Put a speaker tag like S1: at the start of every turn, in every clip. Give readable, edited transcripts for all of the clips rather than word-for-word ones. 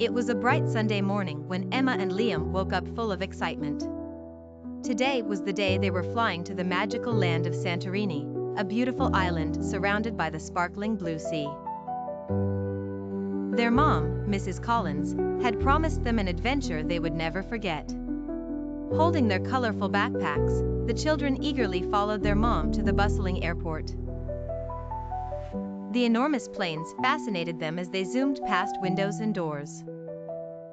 S1: It was a bright Sunday morning when Emma and Liam woke up full of excitement. Today was the day they were flying to the magical land of Santorini, a beautiful island surrounded by the sparkling blue sea. Their mom, Mrs. Collins, had promised them an adventure they would never forget. Holding their colorful backpacks, the children eagerly followed their mom to the bustling airport. The enormous planes fascinated them as they zoomed past windows and doors.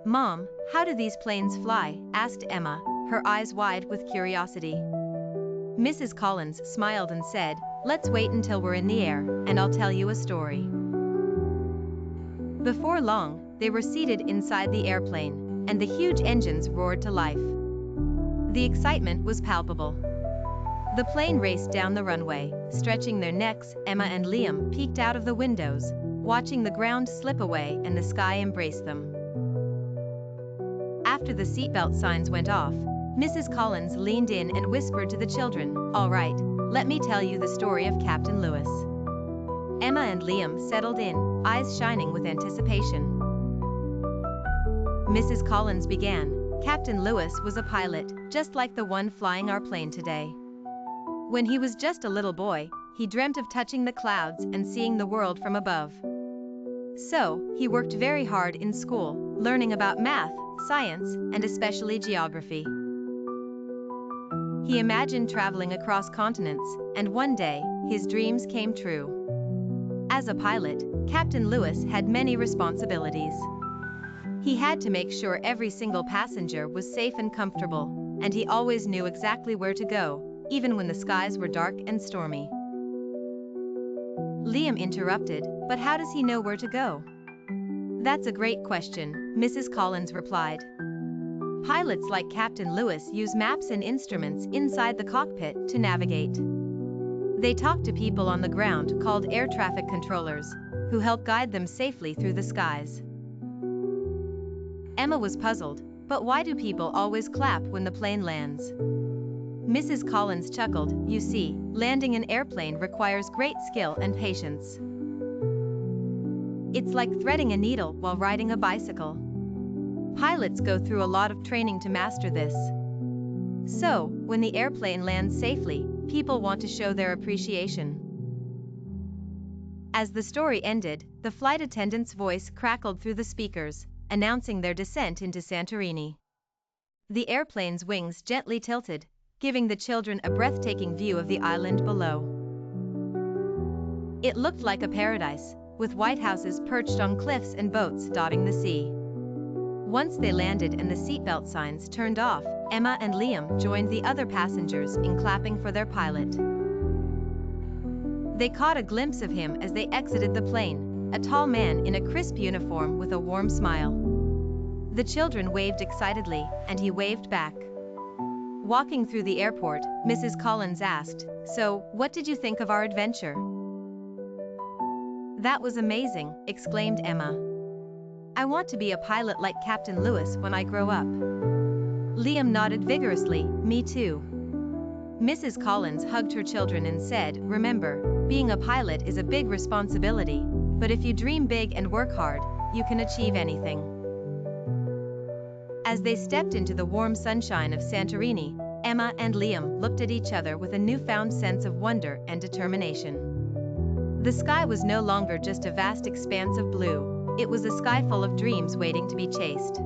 S1: "Mom, how do these planes fly?" asked Emma, her eyes wide with curiosity. Mrs. Collins smiled and said, "Let's wait until we're in the air, and I'll tell you a story." Before long, they were seated inside the airplane, and the huge engines roared to life. The excitement was palpable. The plane raced down the runway, stretching their necks. Emma and Liam peeked out of the windows, watching the ground slip away and the sky embrace them. After the seatbelt signs went off, Mrs. Collins leaned in and whispered to the children, "All right, let me tell you the story of Captain Lewis." Emma and Liam settled in, eyes shining with anticipation. Mrs. Collins began, "Captain Lewis was a pilot, just like the one flying our plane today. When he was just a little boy, he dreamt of touching the clouds and seeing the world from above. So, he worked very hard in school, learning about math, science, and especially geography. He imagined traveling across continents, and one day, his dreams came true. As a pilot, Captain Lewis had many responsibilities. He had to make sure every single passenger was safe and comfortable, and he always knew exactly where to go, even when the skies were dark and stormy." Liam interrupted, "But how does he know where to go?" "That's a great question," Mrs. Collins replied. "Pilots like Captain Lewis use maps and instruments inside the cockpit to navigate. They talk to people on the ground called air traffic controllers, who help guide them safely through the skies." Emma was puzzled, "But why do people always clap when the plane lands?" Mrs. Collins chuckled, "You see, landing an airplane requires great skill and patience. It's like threading a needle while riding a bicycle. Pilots go through a lot of training to master this. So, when the airplane lands safely, people want to show their appreciation." As the story ended, the flight attendant's voice crackled through the speakers, announcing their descent into Santorini. The airplane's wings gently tilted, giving the children a breathtaking view of the island below. It looked like a paradise, with white houses perched on cliffs and boats dotting the sea. Once they landed and the seatbelt signs turned off, Emma and Liam joined the other passengers in clapping for their pilot. They caught a glimpse of him as they exited the plane, a tall man in a crisp uniform with a warm smile. The children waved excitedly, and he waved back. Walking through the airport, Mrs. Collins asked, "So, what did you think of our adventure?" "That was amazing," exclaimed Emma. "I want to be a pilot like Captain Lewis when I grow up." Liam nodded vigorously, "Me too." Mrs. Collins hugged her children and said, "Remember, being a pilot is a big responsibility, but if you dream big and work hard, you can achieve anything." As they stepped into the warm sunshine of Santorini, Emma and Liam looked at each other with a newfound sense of wonder and determination. The sky was no longer just a vast expanse of blue, it was a sky full of dreams waiting to be chased.